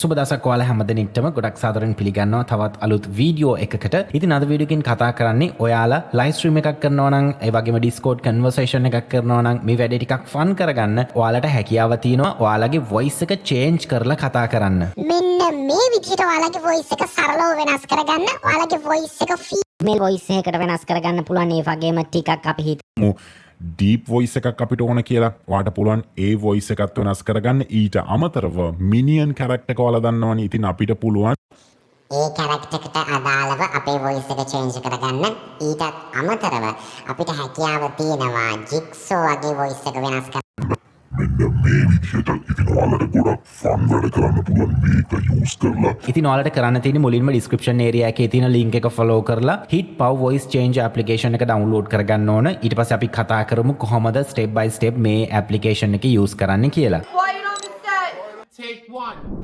සුබ දවසක් ඔයාලා හැමදෙනෙක්ටම ගොඩක් සාදරයෙන් පිළිගන්නවා තවත් අලුත් වීඩියෝ එකකට. ඉතින් අද වීඩියෝ එකකින් කතා කරන්නේ ඔයාලා ලයිව් ස්ට්‍රීම් එකක් කරනවා නම් ඒ වගේම Discord conversation එකක් කරනවා නම් මේ වැඩේ ටිකක් ෆන් කරගන්න ඔයාලට හැකියාව තියෙනවා ඔයාලගේ voice එක change කරලා කතා කරන්න. මෙන්න මේ විදිහට ඔයාලගේ voice එක සරලව වෙනස් කරගන්න. ඔයාලගේ voice එක female voice එකකට වෙනස් කරගන්න පුළුවන්. ඒ වගේම ටිකක් අපි හිතමු ඩීප් වොයිස් එකක් අපිට ඕන කියලා වාට පුළුවන් ඒ වොයිස් එකත් වෙනස් කරගන්න. ඊට අමතරව මිනියන් කැරක්ටර් එක ඔයාලා දන්නවනේ. ඉතින් අපිට පුළුවන් ඒ කැරක්ටර් එකට අදාළව අපේ voice එක change කරගන්න. ඊටත් අමතරව අපිට හැකියාව තියෙනවා jigsaw වගේ voice එක වෙනස් කරන්න. මෙන්න මේ විදිහට ඉතින් ඔයාලට ගොඩක් ෆන් වැඩ කරන්න පුළුවන් මේක යූස් කරලා. ඉතින් ඔයාලට කරන්න තියෙන්නේ මුලින්ම description area එකේ තියෙන link එක follow කරලා hit pow voice change application එක download කරගන්න ඕන. ඊට පස්සේ අපි කතා කරමු කොහොමද step by step මේ application එක use කරන්න කියලා.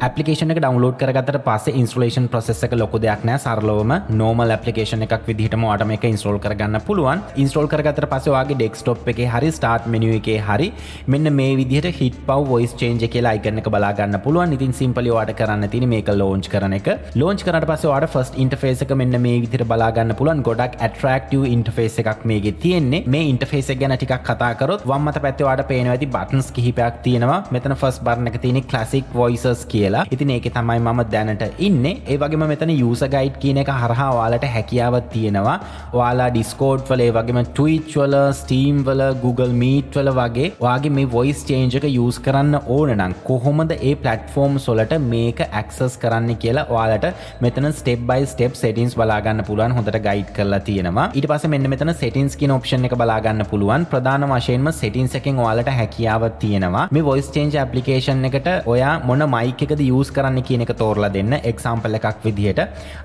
ඇප්ලිකේෂන් එක ඩවුන්ලෝඩ් කරගත්තට පස්සේ ඉන්ස්ටොලේෂන් ප්‍රොසෙස් එක ලොකු දෙයක් නෑ. සරලවම normal application එකක් විදිහටම ඔයාලට මේක ඉන්ස්ටෝල් කරගන්න පුළුවන්. ඉන්ස්ටෝල් කරගත්තට පස්සේ ඔයාගේ desktop එකේ හරි start menu එකේ හරි මෙන්න මේ විදිහට hit pow voice change කියලා icon එක බලා ගන්න පුළුවන්. ඉතින් simply ඔයාලට කරන්න තියෙන්නේ මේක launch කරන එක. launch කරාට පස්සේ ඔයාලට first interface එක මෙන්න මේ විදිහට බලා ගන්න පුළුවන්. ගොඩක් attractive interface එකක් මේකේ තියෙන්නේ. මේ interface එක ගැන ටිකක් කතා කරොත් වම් අත පැත්තේ ඔයාලට පේනවා ඇති buttons කිහිපයක් තියෙනවා. මෙතන first button එක තියෙන්නේ classic voices කියලා. ඉතින් ඒකේ තමයි මම දැනට ඉන්නේ. ඒ වගේම මෙතන user guide කියන එක හරහා ඔයාලට හැකියාවක් තියෙනවා. ඔයාලා Discord වල ඒ වගේම Twitch වල, Steam වල, Google Meet වල වගේ ඔයාගේ මේ voice change එක use කරන්න ඕන නම් කොහොමද ඒ platforms වලට මේක access කරන්න කියලා ඔයාලට මෙතන step by step settings බලා ගන්න පුළුවන්. හොඳට guide කරලා තියෙනවා. ඊට පස්සේ මෙන්න මෙතන settings කියන option එක බලා ගන්න පුළුවන්. ප්‍රධාන වශයෙන්ම settings එකෙන් ඔයාලට හැකියාවක් තියෙනවා. මේ voice change application එකට ඔයා මොන mic එකද use කරන්න කියන එක තෝරලා දෙන්න. example එකක් විදිහට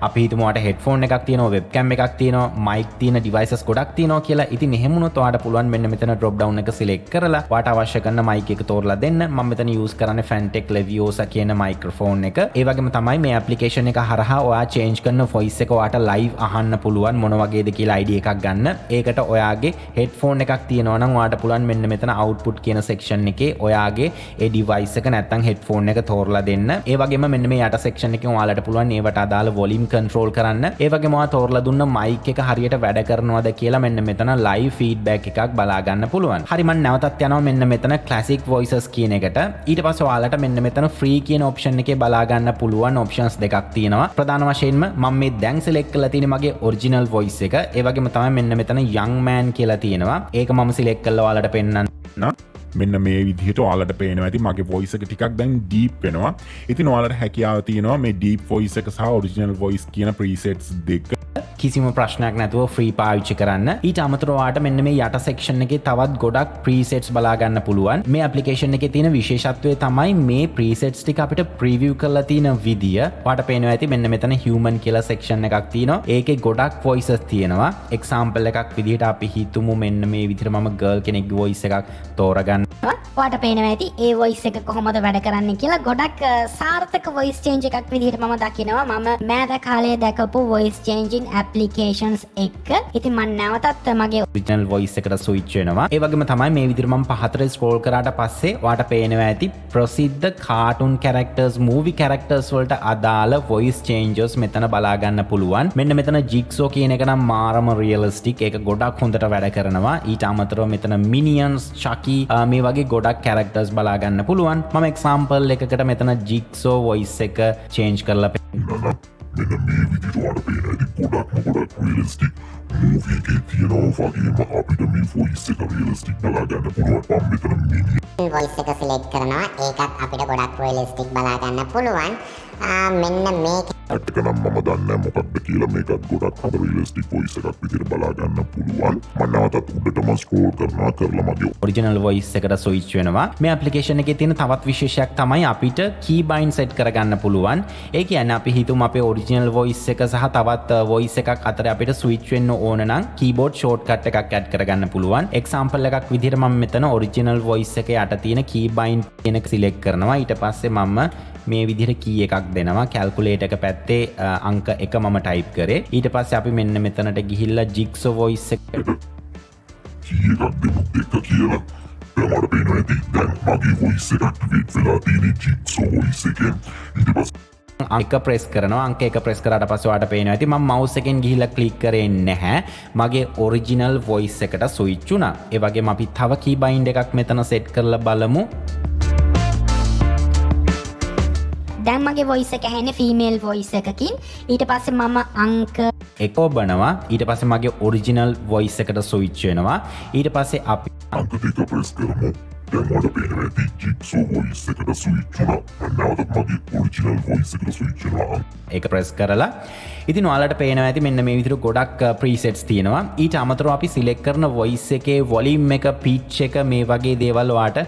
අපි හිතමු ඔයාට headphone එකක් තියෙනවා, webcam එකක් තියෙනවා, mic තියෙන devices ගොඩක් තියෙනවා කියලා. ඉතින් එහෙම වුණොත් ඔයාට පුළුවන් මෙන්න මෙතන drop down එක select කරලා ඔයාට අවශ්‍ය කරන mic එක තෝරලා දෙන්න. මම මෙතන use කරන්නේ Fantech Leviosa කියන microphone එක. ඒ වගේම තමයි මේ application එක හරහා ඔයා change කරන voice එක ඔයාට live අහන්න පුළුවන් මොන වගේද කියලා ID එකක් ගන්න. ඒකට ඔයාගේ headphone එකක් තියෙනවා නම් ඔයාට පුළුවන් මෙන්න මෙතන output කියන section එකේ ඔයාගේ ඒ device එක නැත්නම් headphone එක තෝරලා දෙන්න. ඒ වගේම මෙන්න මේ යට section එකෙන් ඔයාලට පුළුවන් ඒවට අදාළ volume control කරන්න. ඒ වගේම ඔයා තෝරලා දුන්න mic එක හරියට වැඩ කරනවද කියලා මෙන්න මෙතන live feedback එකක් බලා ගන්න පුළුවන්. හරි මම නැවතත් යනවා මෙන්න මෙතන classic voices කියන එකට. ඊට පස්සේ ඔයාලට මෙන්න මෙතන free කියන option එකේ බලා ගන්න පුළුවන් options දෙකක් තියෙනවා. ප්‍රධාන වශයෙන්ම මම මේ දැන් select කරලා තියෙන්නේ මගේ original voice එක. ඒ වගේම තමයි මෙන්න මෙතන young man කියලා තියෙනවා. ඒක මම select කරලා ඔයාලට පෙන්නන්න. මෙන්න මේ විදිහට ඔයාලට පේනවා ඇති මගේ voice එක ටිකක් දැන් deep වෙනවා. ඉතින් ඔයාලට හැකියාව තියෙනවා මේ deep voice එක සහ original voice කියන presets දෙක කිසිම ප්‍රශ්නයක් නැතුව free පාවිච්චි කරන්න. ඊට අමතරව ඔයාට මෙන්න මේ යට section එකේ තවත් ගොඩක් presets බලා ගන්න පුළුවන්. මේ application එකේ තියෙන විශේෂත්වය තමයි මේ presets ටික අපිට preview කරලා තියෙන විදිය. ඔයාට පේනවා ඇති මෙන්න මෙතන human කියලා section එකක් තියෙනවා. ඒකේ ගොඩක් voices තියෙනවා. example එකක් විදිහට අපි හිතමු මෙන්න මේ විදිහට මම girl කෙනෙක්ගේ voice එකක් තෝරගන්න. ඔයාට පේනවා ඇති ඒ voice එක කොහොමද වැඩ කරන්නේ කියලා. ගොඩක් සාර්ථක voice change එකක් විදිහට මම දකිනවා. මම මෑත කාලේ දැකපු voice changing applications එක. ඉතින් මම නැවතත් මගේ original voice එකට switch වෙනවා. ඒ වගේම තමයි මේ විදිහට මම පහතට scroll කරාට පස්සේ ඔයාට පේනවා ඇති ප්‍රසිද්ධ cartoon characters, movie characters වලට අදාළ voice changes මෙතන බලා ගන්න පුළුවන්. මෙන්න මෙතන jigsaw කියන එක නම් මාරම realistic. ඒක ගොඩක් හොඳට වැඩ කරනවා. ඊට අමතරව මෙතන minions, chucky මේ වගේ ගොඩක් characters බලා ගන්න පුළුවන්. මම example එකකට මෙතන jigsaw voice එක change කරලා මෙන්න මේ විදිහට ඔයාලට පේනවා ඇති ගොඩක් realistic movie එකේ තියෙනවා වගේම අපිට මේ voice එක realistic බලා ගන්න පුළුවන්. මම මෙතන minion voice එක select කරනවා. ඒකත් අපිට ගොඩක් realistic බලා ගන්න පුළුවන්. මෙන්න මේක ඇත්තක නම් මම දන්නේ මොකක්ද කියලා. මේකත් ගොඩක් හොඳ realistic voice එකක් විදිහට බලා ගන්න පුළුවන්. මම නැවතත් උඩටම scroll කරලා මගේ original voice එකට switch වෙනවා. මේ application එකේ තියෙන තවත් විශේෂයක් තමයි අපිට KeyBind set කරගන්න පුළුවන්. ඒ කියන්නේ අපි හිතමු අපේ original voice එක සහ තවත් voice එකක් අතර අපිට switch වෙන්න ඕන නම් keyboard shortcut එකක් add කරගන්න පුළුවන්. example එකක් විදිහට මම මෙතන original voice එකේ යට තියෙන KeyBind කියන එක select කරනවා. ඊට පස්සේ මම මේ විදිහට key එකක් දෙනවා. calculator එක පැත්තේ අංක 1 මම type කරේ. ඊට පස්සේ අපි මෙන්න මෙතනට ගිහිල්ලා jigsaw voice එක key එකක් දෙමු 2 කියලා දැන් ඔයාලට පේනවා ඇති දැන් මගේ voice එක activate වෙලා තියෙන්නේ Jigsaw voice එකෙන්. ඊට පස්සේ අංක ප්‍රෙස් කරනවා. අංක එක ප්‍රෙස් කරාට පස්සේ ඔයාලට පේනවා ඇති මම mouse එකෙන් ගිහිල්ලා ක්ලික් කරේ නැහැ. මගේ original voice එකට switch වුණා. ඒ වගේම අපි තව keybind එකක් මෙතන set කරලා බලමු. දැන් මගේ voice එක ඇහෙන්නේ female voice එකකින්. ඊට පස්සේ මම අංක එක ඔබනවා. ඊට පස්සේ මගේ original voice එකට switch වෙනවා. ඊට පස්සේ අපි අංක දෙක press කරමු. දැන් ඔයාලට පේනවා ඇති Jigsaw voice එකට switch වුණා. නැවතත් මගේ original voice එකට switch වෙනවා. ඒක ප්‍රෙස් කරලා ඉතින් ඔයාලට පේනවා ඇති මෙන්න මේ විදිහට ගොඩක් presets තියෙනවා. ඊට අමතරව අපි select කරන voice එකේ volume එක, pitch එක මේ වගේ දේවල් ඔයාට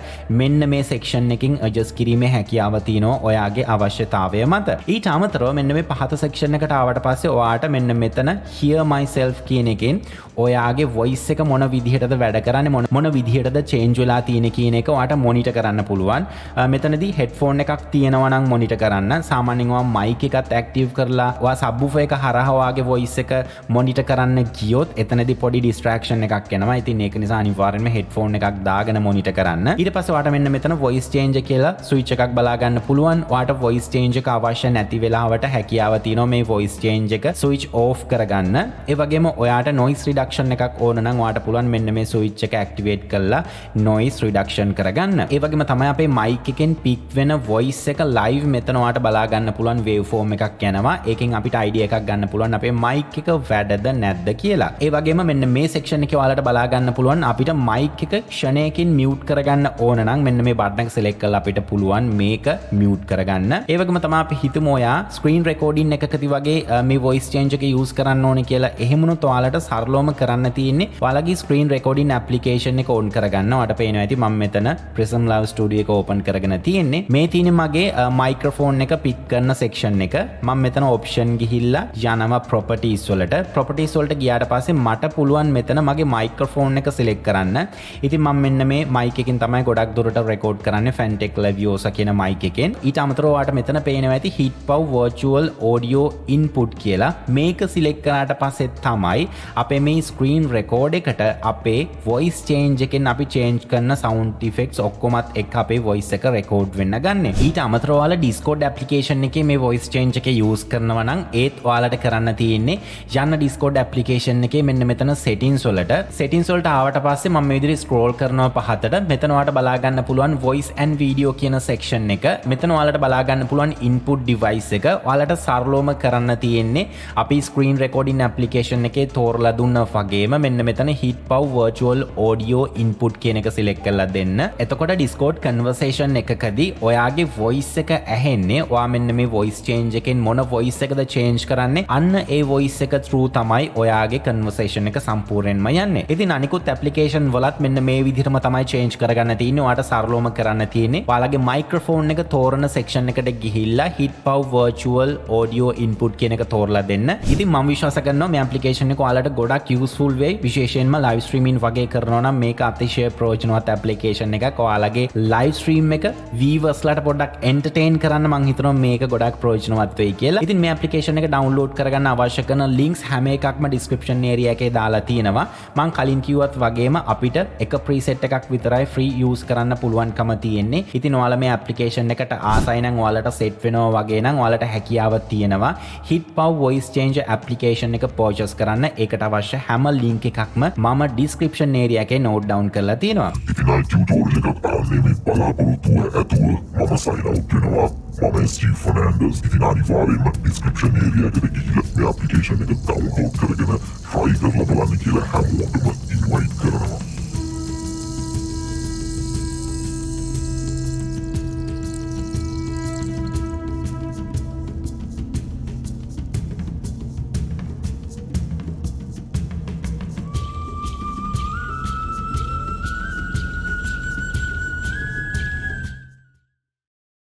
මෙන්න මේ section එකකින් adjust කිරීමේ හැකියාව තියෙනවා ඔයාගේ අවශ්‍යතාවය මත. ඊට අමතරව මෙන්න මේ පහත section එකට ආවට පස්සේ ඔයාට මෙන්න මෙතන hear myself කියන එකෙන් ඔයාගේ voice එක මොන විදිහටද වැඩ කරන්නේ මොන විදිහටද change වෙලා තියෙන්නේ කියන එක ඔයාට monitor කරන්න පුළුවන්. මෙතනදී headphone එකක් තියෙනවා නම් monitor කරන්න. සාමාන්‍යයෙන් ඔයා mic එකත් active කරලා ඔයා subwoofer එක හරහා ඔයාගේ voice එක monitor කරන්න ගියොත් එතනදී පොඩි distraction එකක් එනවා. ඉතින් ඒක නිසා අනිවාර්යෙන්ම headphone එකක් දාගෙන monitor කරන්න. ඊට පස්සේ ඔයාට මෙන්න මෙතන voice change කියලා switch එකක් බලා ගන්න පුළුවන්. ඔයාට voice change එක අවශ්‍ය නැති වෙලාවට හැකියාව තියෙනවා මේ voice change එක switch off කරගන්න. ඒ වගේම ඔයාට noise reduction එකක් ඕන නම් ඔයාට පුළුවන් මෙන්න මේ switch එක activate කරලා noise reduction කරගන්න. ඒ වගේම තමයි අපේ mic එකෙන් pick වෙන voice එක live මෙතන ඔයාට බලා ගන්න පුළුවන් waveform එකක් යනවා. ඒකෙන් අපිට idea එකක් ගන්න පුළුවන් අපේ mic එක වැඩද නැද්ද කියලා. ඒ වගේම මෙන්න මේ section එකේ ඔයාලට බලා ගන්න පුළුවන් අපිට mic එක ක්ෂණයකින් mute කරගන්න ඕන නම් මෙන්න මේ button එක select කරලා අපිට පුළුවන් මේක mute කරගන්න. ඒ වගේම තමයි අපි හිතමු ඔයා screen recording එකකදී වගේ මේ voice change එක use කරන්න ඕනේ කියලා. එහෙම වුණොත් ඔයාලට සරලවම කරන්න තියෙන්නේ ඔයාලගේ screen recording application එක on කරගන්න. ඔයාලට පේනවා ඇති මම මෙතන Prism Live Studio එක open කරගෙන තියෙන්නේ. මේ තියෙන්නේ මගේ microphone එක pick කරන section එක. මම මෙතන option ගිහිල්ලා යනවා properties වලට. properties වලට ගියාට පස්සේ මට පුළුවන් මෙතන මගේ microphone එක select කරන්න. ඉතින් මම මෙන්න මේ mic එකකින් තමයි ගොඩක් දුරට record කරන්නේ Fantech Leviosa කියන mic එකෙන්. ඊට අමතරව ඔයාලට මෙතන පේනවා ඇති heatpow virtual audio input කියලා. මේක select කරාට පස්සේ තමයි අපේ මේ screen record එකට අපේ voice change එකෙන් අපි change කරන sound effects ඔක්කොමත් එක්ක අපේ voice එක record වෙන්න ගන්න. ඊට අමතරව ඔයාලා Discord application එකේ මේ voice change එක use කරනවා නම් ඒත් ඔයාලට කරන්න තියෙන්නේ යන්න Discord application එකේ මෙන්න මෙතන settings වලට ආවට පස්සේ මම මේ විදිහට scroll කරනවා පහතට. මෙතන ඔයාලට බලා ගන්න පුළුවන් voice and video කියන section එක. මෙතන ඔයාලට බලා ගන්න පුළුවන් input device එක. ඔයාලට සරලවම කරන්න තියෙන්නේ අපි screen recording application එකේ තෝරලා දුන්නා වගේම මෙන්න මෙතන heatpow virtual audio input කියන එක select කරලා දෙන්න. එතකොට Discord conversation එකකදී ඔයාගේ voice එක ඇහෙන්නේ ඔයා මෙන්න මේ voice change එකෙන් මොන voice එකද change කරන්නේ අන්න ඒ voice එක through තමයි ඔයාගේ conversation එක සම්පූර්ණයෙන්ම යන්නේ. ඉතින් අනිකුත් application වලත් මෙන්න මේ විදිහටම තමයි change කරගන්න තියෙන්නේ. ඔයාට සරලවම කරන්න තියෙන්නේ ඔයාලගේ microphone එක තෝරන section එකට ගිහිල්ලා heatpow virtual audio input කියන එක තෝරලා දෙන්න. ඉතින් මම විශ්වාස කරනවා මේ application එක ඔයාලට ගොඩක් useful වෙයි. විශේෂයෙන්ම live streaming වගේ කරනවා නම් මේක අතිශය ප්‍රයෝජනවත් application එකක්. ඔයාලගේ live stream එක viewers ලට පොඩ්ඩක් entertain කරන්න මම හිතනවා මේක ගොඩක් ප්‍රයෝජනවත් වෙයි කියලා. ඉතින් මේ application එක download කරගන්න අවශ්‍ය කරන links හැම එකක්ම description area එකේ දාලා තියෙනවා. මම කලින් කිව්වත් වගේම අපිට එක preset එකක් විතරයි free use කරන්න පුළුවන්කම තියෙන්නේ. ඉතින් ඔයාලා මේ application එකට ආසයි නම් ඔයාලට set වෙනවා වගේ නම් ඔයාලට හැකියාව තියෙනවා heatpow voice change application එක purchase කරන්න. ඒකට අවශ්‍ය හැම link එකක්ම මම description area එකේ note down කරලා තියෙනවා. ඉතින් අයි tutorial එකක් බලන්නේ මේ බලාපොරොත්තුව ඇතුව මම sign out වෙනවා. මම Steve Fernandez. ඉතින් අනිවාර්යෙන්ම description area එකට ගිහිල්ලා මේ application එක download කරගෙන try කරලා බලන්න කියලා හැමෝටම